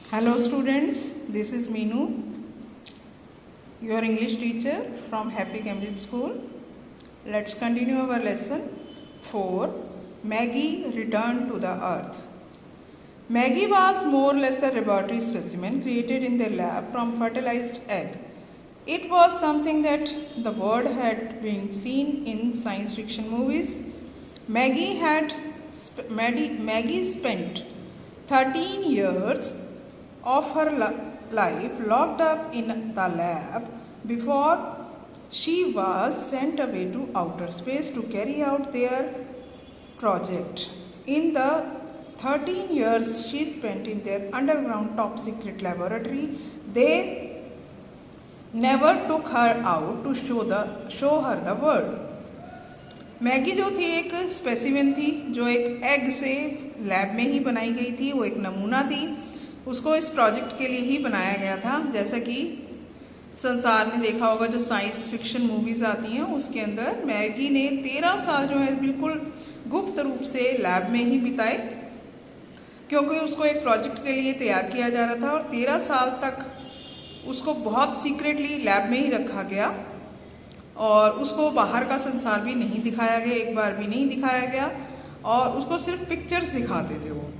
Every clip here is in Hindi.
Hello students, this is Meenu, your English teacher from Happy Cambridge School. Let's continue our lesson 4. Maggie returned to the earth. Maggie was more or less a laboratory specimen created in their lab from fertilized egg. It was something that the world had been seen in science fiction movies. Maggie spent 13 years of her life locked up in the lab before she was sent away to outer space to carry out their project. In the 13 years she spent in their underground top secret laboratory, they never took her out to show her the world. Maggi जो थी एक स्पेसिमेन थी जो एक एग से लैब में ही बनाई गई थी, वो एक नमूना थी, उसको इस प्रोजेक्ट के लिए ही बनाया गया था। जैसा कि संसार ने देखा होगा जो साइंस फिक्शन मूवीज आती हैं उसके अंदर मैगी ने 13 साल जो है बिल्कुल गुप्त रूप से लैब में ही बिताए, क्योंकि उसको एक प्रोजेक्ट के लिए तैयार किया जा रहा था और 13 साल तक उसको बहुत सीक्रेटली लैब में ही रखा गया और उसको बाहर का संसार भी नहीं दिखाया गया, एक बार भी नहीं दिखाया गया और उसको सिर्फ पिक्चर्स दिखाते थे, वो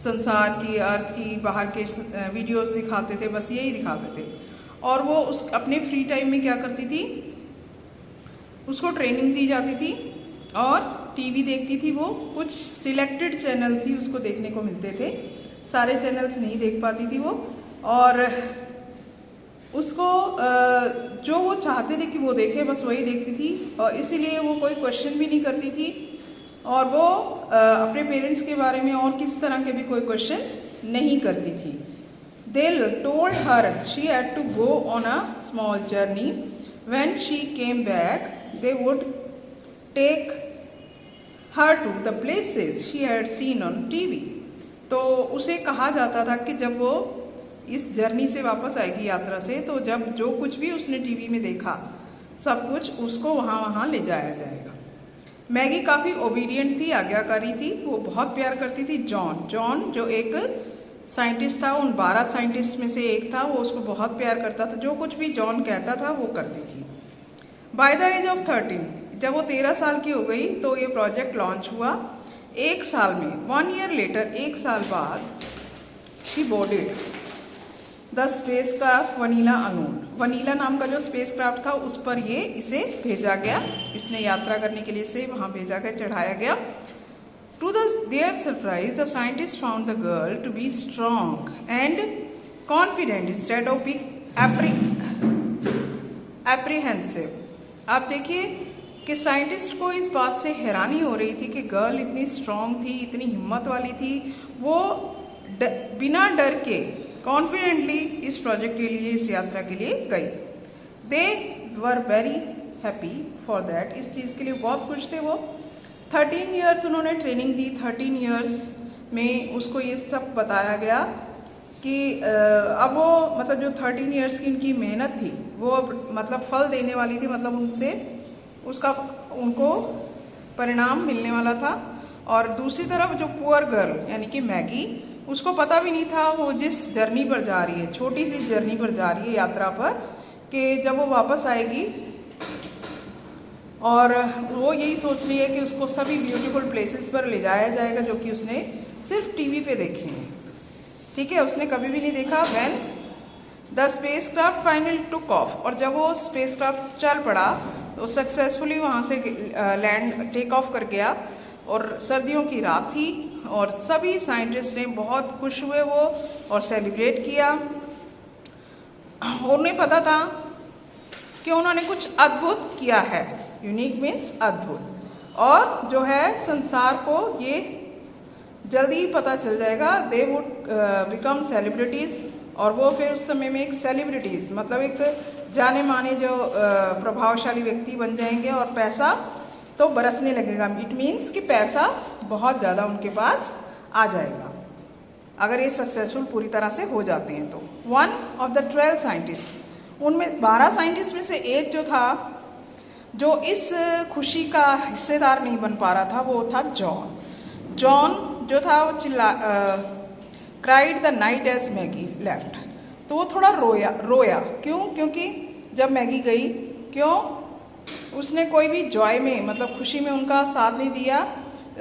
संसार की, अर्थ की, बाहर के वीडियोस दिखाते थे, बस यही दिखाते थे। और वो उस अपने फ्री टाइम में क्या करती थी, उसको ट्रेनिंग दी जाती थी और टीवी देखती थी। वो कुछ सिलेक्टेड चैनल्स ही उसको देखने को मिलते थे, सारे चैनल्स नहीं देख पाती थी वो, और उसको जो वो चाहते थे कि वो देखे बस वही देखती थी और इसीलिए वो कोई क्वेश्चन भी नहीं करती थी और वो अपने पेरेंट्स के बारे में और किस तरह के भी कोई क्वेश्चंस नहीं करती थी। They told her she had to go on a small journey. When she came back, they would take her to the places she had seen on TV. तो उसे कहा जाता था कि जब वो इस जर्नी से वापस आएगी यात्रा से, तो जब जो कुछ भी उसने टीवी में देखा सब कुछ उसको वहाँ ले जाया जाएगा। मैगी काफ़ी ओबीडियंट थी, आज्ञाकारी थी, वो बहुत प्यार करती थी जॉन जो एक साइंटिस्ट था, उन 12 साइंटिस्ट में से एक था, वो उसको बहुत प्यार करता था, जो कुछ भी जॉन कहता था वो करती थी। बाय द एज ऑफ 13, जब वो 13 साल की हो गई तो ये प्रोजेक्ट लॉन्च हुआ। एक साल में 1 year लेटर, एक साल बाद she boarded the spacecraft वनीला अनून। वनीला नाम का जो स्पेस क्राफ्ट था उस पर ये इसे भेजा गया, इसने यात्रा करने के लिए इसे वहाँ भेजा गया, चढ़ाया गया। To their surprise, the scientists found the girl to be strong and confident instead of being apprehensive. आप देखिए कि साइंटिस्ट को इस बात से हैरानी हो रही थी कि गर्ल इतनी स्ट्रांग थी, इतनी हिम्मत वाली थी, वो बिना डर के कॉन्फिडेंटली इस प्रोजेक्ट के लिए, इस यात्रा के लिए गई। They were very happy for that, इस चीज़ के लिए बहुत खुश थे वो। 13 years उन्होंने ट्रेनिंग दी, 13 years में उसको ये सब बताया गया कि अब वो मतलब जो 13 years की उनकी मेहनत थी वो मतलब फल देने वाली थी, मतलब उनसे उनको परिणाम मिलने वाला था। और दूसरी तरफ जो पुअर गर्ल यानी कि मैगी, उसको पता भी नहीं था वो जिस जर्नी पर जा रही है, छोटी सी जर्नी पर जा रही है, यात्रा पर, कि जब वो वापस आएगी और वो यही सोच रही है कि उसको सभी ब्यूटीफुल प्लेसेस पर ले जाया जाएगा जो कि उसने सिर्फ टीवी पे देखे हैं, ठीक है, उसने कभी भी नहीं देखा। When the space craft finally took off, और जब वो स्पेस क्राफ्ट चल पड़ा तो सक्सेसफुली वहाँ से लैंड टेक ऑफ कर गया और सर्दियों की रात थी और सभी साइंटिस्ट ने बहुत खुश हुए वो और सेलिब्रेट किया। उन्हें पता था कि उन्होंने कुछ अद्भुत किया है, यूनिक मीन्स अद्भुत, और जो है संसार को ये जल्दी ही पता चल जाएगा। दे वुड बिकम सेलिब्रिटीज़, और वो फिर उस समय में एक सेलिब्रिटीज़ मतलब एक जाने माने जो प्रभावशाली व्यक्ति बन जाएंगे और पैसा तो बरसने लगेगा। इट मीन्स कि पैसा बहुत ज़्यादा उनके पास आ जाएगा अगर ये सक्सेसफुल पूरी तरह से हो जाते हैं तो। 1 of the 12 साइंटिस्ट, उनमें 12 साइंटिस्ट में से एक जो था जो इस खुशी का हिस्सेदार नहीं बन पा रहा था, वो था जॉन जो था वो cried the night as Maggie left. तो वो थोड़ा रोया। क्यों? क्योंकि जब मैगी गई, क्यों? उसने कोई भी जॉय में, मतलब खुशी में उनका साथ नहीं दिया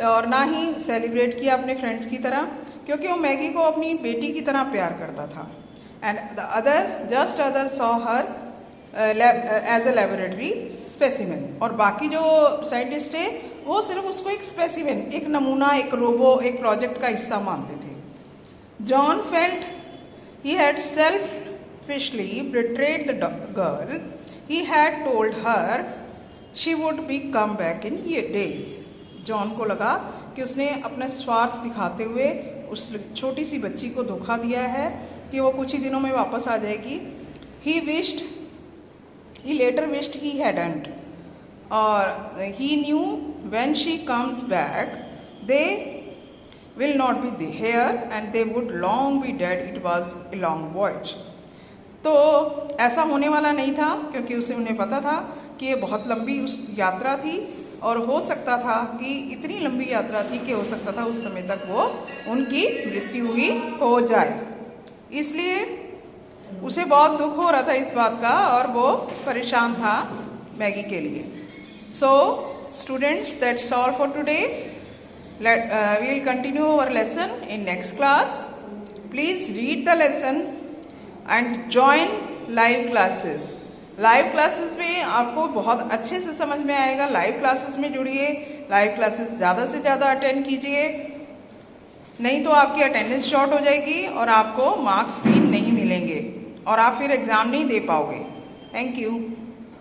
और ना ही सेलिब्रेट किया अपने फ्रेंड्स की तरह, क्योंकि वो मैगी को अपनी बेटी की तरह प्यार करता था। And the other saw her as a laboratory specimen. और बाकी जो साइंटिस्ट थे वो सिर्फ उसको एक स्पेसिमेन, एक नमूना, एक रोबो, एक प्रोजेक्ट का हिस्सा मानते थे। John felt he had selfishly betrayed the girl. He had told her she would be come back in days. John को लगा कि उसने अपना स्वार्थ दिखाते हुए उस छोटी सी बच्ची को धोखा दिया है कि वो कुछ ही दिनों में वापस आ जाएगी। He later wished he hadn't. Or he knew when she comes back, they will not be here and they would long be dead. It was a long voyage. तो ऐसा होने वाला नहीं था, क्योंकि उन्हें पता था कि ये बहुत लंबी यात्रा थी और हो सकता था कि इतनी लंबी यात्रा थी कि हो सकता था उस समय तक वो उनकी मृत्यु ही हो जाए। इसलिए उसे बहुत दुख हो रहा था इस बात का और वो परेशान था मैगी के लिए। So students, that's all for today. We will continue our lesson in next class. Please read the lesson and join live classes. Live classes में आपको बहुत अच्छे से समझ में आएगा। लाइव क्लासेस में जुड़िए, लाइव क्लासेस ज़्यादा से ज़्यादा अटेंड कीजिए, नहीं तो आपकी अटेंडेंस शॉर्ट हो जाएगी और आपको मार्क्स भी नहीं मिलेंगे और आप फिर एग्ज़ाम नहीं दे पाओगे। Thank you.